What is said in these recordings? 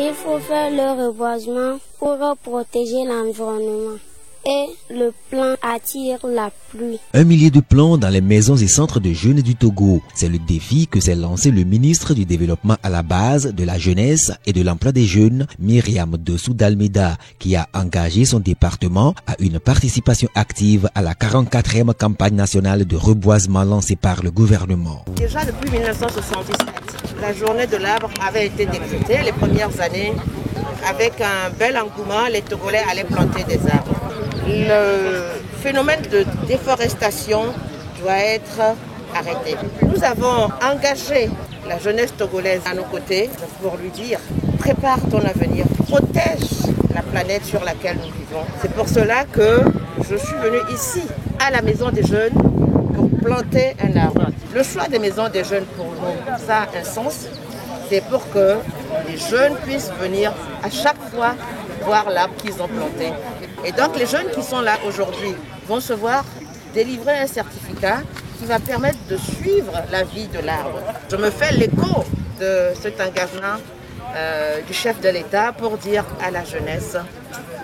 Il faut faire le reboisement pour protéger l'environnement. Et le plan attire la pluie. 1 millier de plants dans les maisons et centres de jeunes du Togo. C'est le défi que s'est lancé le ministre du Développement à la base, de la jeunesse et de l'emploi des jeunes, Myriam Dossou d'Almeida, qui a engagé son département à une participation active à la 44e campagne nationale de reboisement lancée par le gouvernement. Déjà depuis 1977, la journée de l'arbre avait été décrétée les premières années. Avec un bel engouement, les Togolais allaient planter des arbres. Le phénomène de déforestation doit être arrêté. Nous avons engagé la jeunesse togolaise à nos côtés pour lui dire « Prépare ton avenir, protège la planète sur laquelle nous vivons ». C'est pour cela que je suis venue ici, à la Maison des Jeunes, pour planter un arbre. Le choix des Maisons des Jeunes, pour nous, ça a un sens. C'est pour que les jeunes puissent venir à chaque fois voir l'arbre qu'ils ont planté. Et donc les jeunes qui sont là aujourd'hui vont se voir délivrer un certificat qui va permettre de suivre la vie de l'arbre. Je me fais l'écho de cet engagement du chef de l'État pour dire à la jeunesse,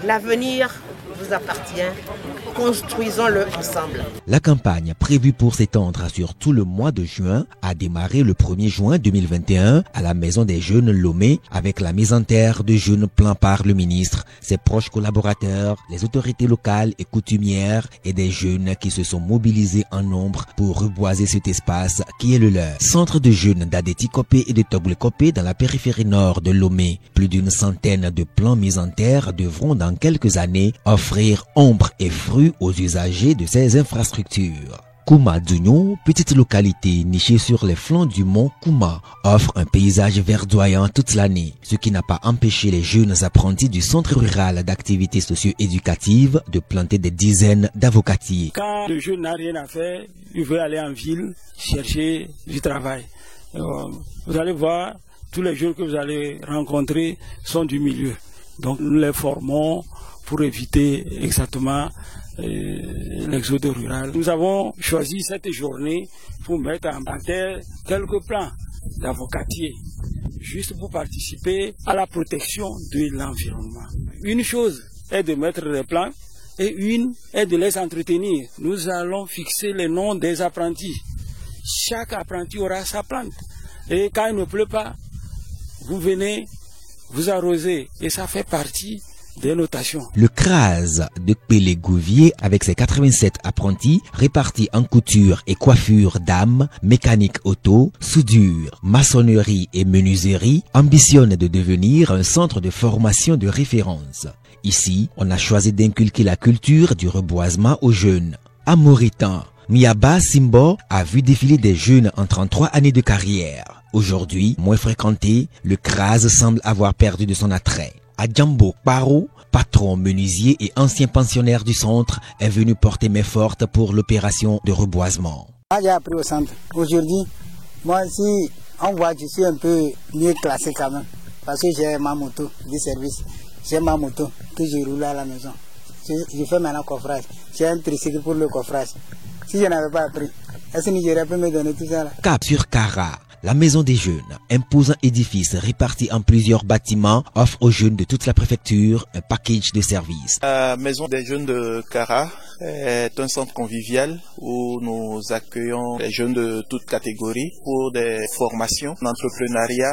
l'avenir vous appartient, construisons-le ensemble. La campagne prévue pour s'étendre sur tout le mois de juin a démarré le 1er juin 2021 à la Maison des Jeunes Lomé avec la mise en terre de jeunes plants par le ministre, ses proches collaborateurs, les autorités locales et coutumières et des jeunes qui se sont mobilisés en nombre pour reboiser cet espace qui est le leur. Centre de jeunes d'Adeti Kopé et de Togle Kopé dans la périphérie nord de Lomé. Plus d'une centaine de plants mis en terre devront dans quelques années offrir ombre et fruits aux usagers de ces infrastructures. Kouma Dunyo, petite localité nichée sur les flancs du mont Kouma, offre un paysage verdoyant toute l'année, ce qui n'a pas empêché les jeunes apprentis du centre rural d'activités socio-éducatives de planter des dizaines d'avocatiers. Quand le jeune n'a rien à faire, il veut aller en ville chercher du travail. Vous allez voir, tous les jeunes que vous allez rencontrer sont du milieu. Donc nous les formons pour éviter exactement l'exode rural. Nous avons choisi cette journée pour mettre en terre quelques plants d'avocatiers, juste pour participer à la protection de l'environnement. Une chose est de mettre les plants et une est de les entretenir. Nous allons fixer les noms des apprentis. Chaque apprenti aura sa plante. Et quand il ne pleut pas, vous venez vous arroser et ça fait partie des notations. Le CRAS de Pélé-Gouvier avec ses 87 apprentis répartis en couture et coiffure d'âme, mécanique auto, soudure, maçonnerie et menuiserie ambitionne de devenir un centre de formation de référence. Ici, on a choisi d'inculquer la culture du reboisement aux jeunes. À Mauritan, Miaba Simbo a vu défiler des jeunes en 33 années de carrière. Aujourd'hui, moins fréquenté, le CRAS semble avoir perdu de son attrait. Adjambo Paro, patron menuisier et ancien pensionnaire du centre, est venu porter main forte pour l'opération de reboisement. J'ai appris au centre. Aujourd'hui, moi si on voit que je suis un peu mieux classé quand même. Parce que j'ai ma moto de service. J'ai ma moto que je roule à la maison. Je fais maintenant coffrage. J'ai un tricycle pour le coffrage. Si je n'avais pas appris, est-ce que Nigeria peut me donner tout ça là? Cap sur Kara. La Maison des Jeunes, imposant édifice réparti en plusieurs bâtiments, offre aux jeunes de toute la préfecture un package de services. La Maison des Jeunes de Kara est un centre convivial où nous accueillons les jeunes de toutes catégories pour des formations en entrepreneuriat,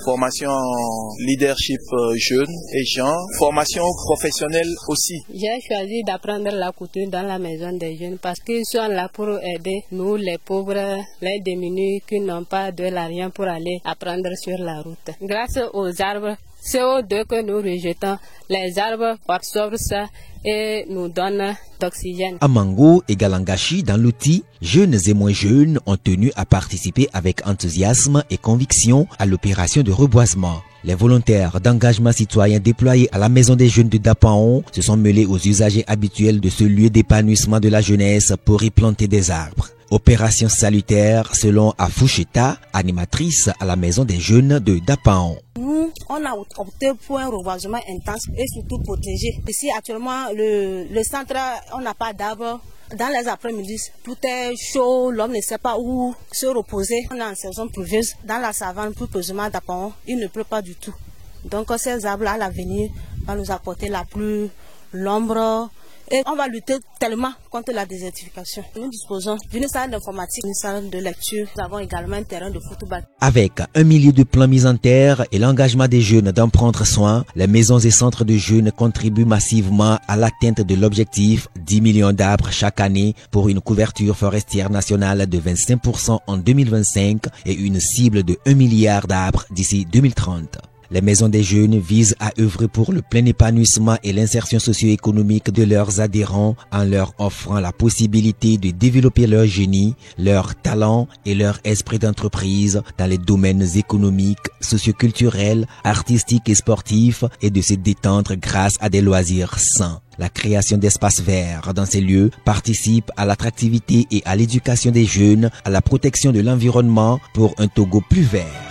formation en leadership jeune et genre, formation professionnelle aussi. J'ai choisi d'apprendre la couture dans la Maison des Jeunes parce qu'ils sont là pour aider nous les pauvres, les démunis qui n'ont pas de l'argent pour aller apprendre sur la route. Grâce aux arbres, CO2 que nous rejetons, les arbres absorbent ça et nous donnent d'oxygène. À Mango et Galangashi, dans l'outil, jeunes et moins jeunes ont tenu à participer avec enthousiasme et conviction à l'opération de reboisement. Les volontaires d'engagement citoyen déployés à la Maison des Jeunes de Dapaon se sont mêlés aux usagers habituels de ce lieu d'épanouissement de la jeunesse pour y planter des arbres. Opération salutaire selon Afoucheta, animatrice à la Maison des Jeunes de Dapaon. Nous, on a opté pour un reboisement intense et surtout protégé. Ici, actuellement, le centre, on n'a pas d'arbres. Dans les après-midi, tout est chaud, l'homme ne sait pas où se reposer. On est en saison pluvieuse. Dans la savane, plus précisément d'Apaon, il ne pleut pas du tout. Donc ces arbres à l'avenir vont nous apporter la pluie, l'ombre. Et on va lutter tellement contre la désertification. Nous disposons d'une salle d'informatique, une salle de lecture. Nous avons également un terrain de football. Avec un millier de plans mis en terre et l'engagement des jeunes d'en prendre soin, les maisons et centres de jeunes contribuent massivement à l'atteinte de l'objectif 10 millions d'arbres chaque année pour une couverture forestière nationale de 25% en 2025 et une cible de 1 milliard d'arbres d'ici 2030. Les maisons des jeunes visent à œuvrer pour le plein épanouissement et l'insertion socio-économique de leurs adhérents en leur offrant la possibilité de développer leur génie, leur talent et leur esprit d'entreprise dans les domaines économiques, socioculturels, artistiques et sportifs et de se détendre grâce à des loisirs sains. La création d'espaces verts dans ces lieux participe à l'attractivité et à l'éducation des jeunes, à la protection de l'environnement pour un Togo plus vert.